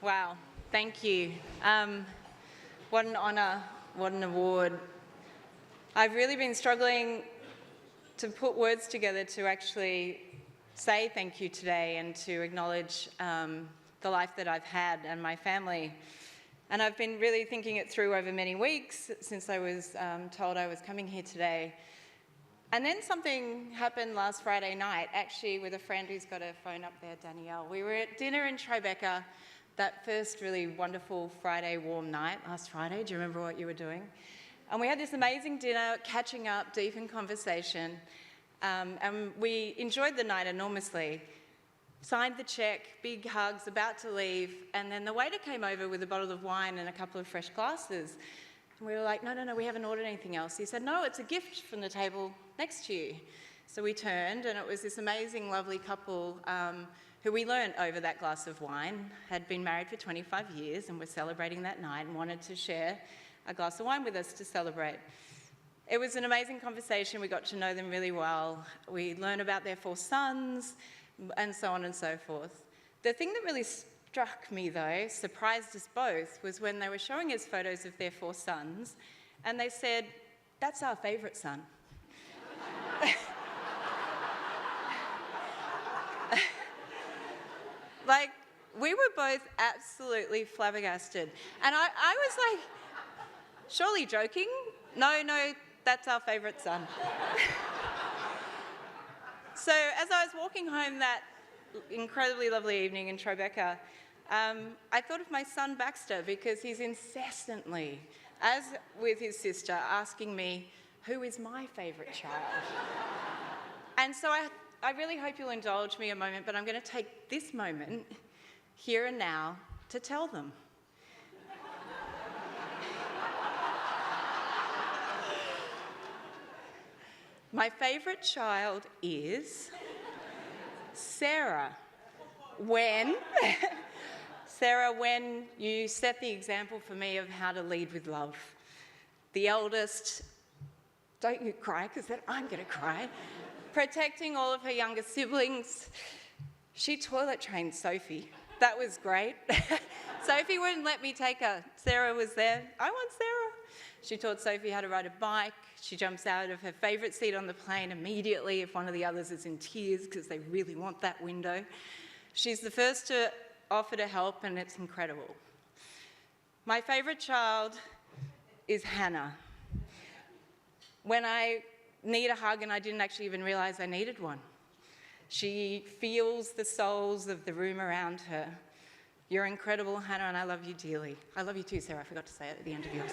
Wow, thank you. What an honour, what an award. I've really been struggling to put words together to actually say thank you today and to acknowledge the life that I've had and my family. And I've been really thinking it through over many weeks since I was told I was coming here today. And then something happened last Friday night, actually with a friend who's got a phone up there, Danielle. We were at dinner in Tribeca, that first really wonderful Friday warm night, last Friday. Do you remember what you were doing? And we had this amazing dinner, catching up, deep in conversation. And we enjoyed the night enormously. Signed the check, big hugs, about to leave. And then the waiter came over with a bottle of wine and a couple of fresh glasses. And we were like, no, we haven't ordered anything else. He said, no, it's a gift from the table next to you. So we turned, and it was this amazing, lovely couple who we learnt over that glass of wine had been married for 25 years and were celebrating that night and wanted to share a glass of wine with us to celebrate. It was an amazing conversation. We got to know them really well. We learned about their 4 sons and so on and so forth. The thing that really struck me, though, surprised us both, was when they were showing us photos of their 4 sons, and they said, "That's our favourite son." Like, we were both absolutely flabbergasted. And I was like, surely joking? No, that's our favourite son. So as I was walking home that incredibly lovely evening in Tribeca, I thought of my son Baxter, because he's incessantly, as with his sister, asking me, who is my favourite child? And so I really hope you'll indulge me a moment, but I'm going to take this moment, here and now, to tell them. My favourite child is Sarah. Sarah, when you set the example for me of how to lead with love. The eldest, don't you cry, because then I'm going to cry. Protecting all of her younger siblings. She toilet trained Sophie. That was great. Sophie wouldn't let me take her. Sarah was there. I want Sarah. She taught Sophie how to ride a bike. She jumps out of her favourite seat on the plane immediately if one of the others is in tears because they really want that window. She's the first to offer to help, and it's incredible. My favourite child is Hannah. When I need a hug, and I didn't actually even realise I needed one. She feels the souls of the room around her. You're incredible, Hannah, and I love you dearly. I love you too, Sarah. I forgot to say it at the end of yours.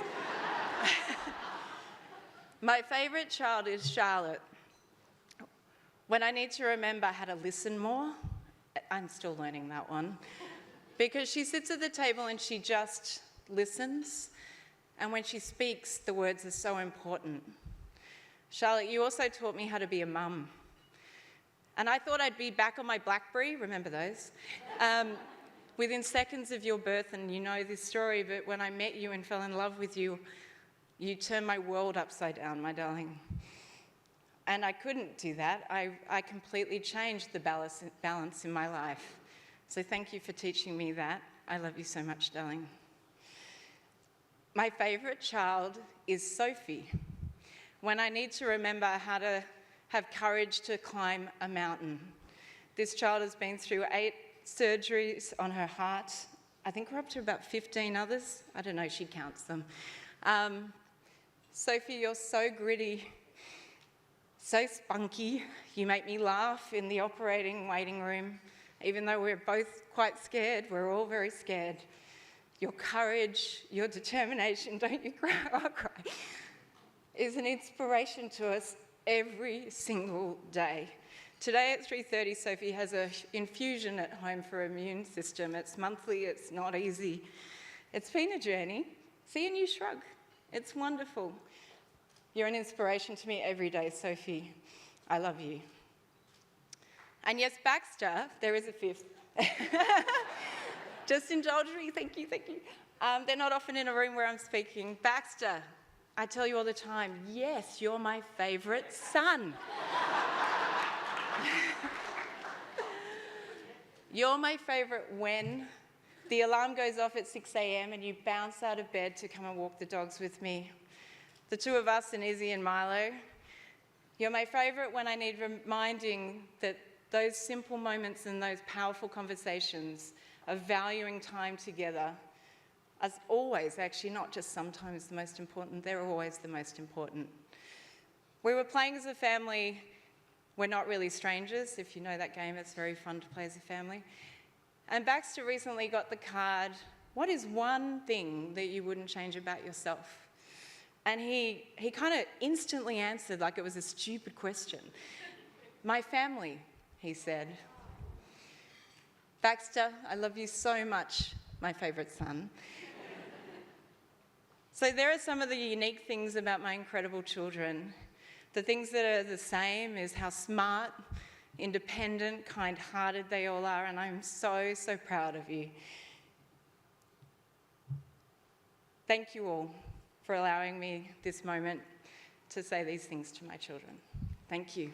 My favourite child is Charlotte. When I need to remember how to listen more, I'm still learning that one, because she sits at the table and she just listens, and when she speaks, the words are so important. Charlotte, you also taught me how to be a mum. And I thought I'd be back on my BlackBerry, remember those, within seconds of your birth, and you know this story, but when I met you and fell in love with you, you turned my world upside down, my darling. And I couldn't do that. I completely changed the balance in my life. So thank you for teaching me that. I love you so much, darling. My favourite child is Sophie. When I need to remember how to have courage to climb a mountain. This child has been through 8 surgeries on her heart. I think we're up to about 15 others. I don't know, she counts them. Sophie, you're so gritty, so spunky. You make me laugh in the operating waiting room. Even though we're both quite scared, we're all very scared. Your courage, your determination, don't you cry, I'll cry, is an inspiration to us every single day. Today at 3:30, Sophie has an infusion at home for her immune system. It's monthly, it's not easy. It's been a journey. See, and you shrug. It's wonderful. You're an inspiration to me every day, Sophie. I love you. And yes, Baxter, there is a 5th. Just indulge me, thank you. They're not often in a room where I'm speaking. Baxter, I tell you all the time, yes, you're my favourite son. You're my favourite when The alarm goes off at 6 a.m. and you bounce out of bed to come and walk the dogs with me. The two of us and Izzy and Milo. You're my favourite when I need reminding that those simple moments and those powerful conversations of valuing time together as always, actually, not just sometimes the most important, they're always the most important. We were playing as a family. We're not really strangers. If you know that game, it's very fun to play as a family. And Baxter recently got the card, what is one thing that you wouldn't change about yourself? And he kind of instantly answered like it was a stupid question. My family, he said. Baxter, I love you so much, my favourite son. So there are some of the unique things about my incredible children. The things that are the same is how smart, independent, kind-hearted they all are, and I'm so, so proud of you. Thank you all for allowing me this moment to say these things to my children. Thank you.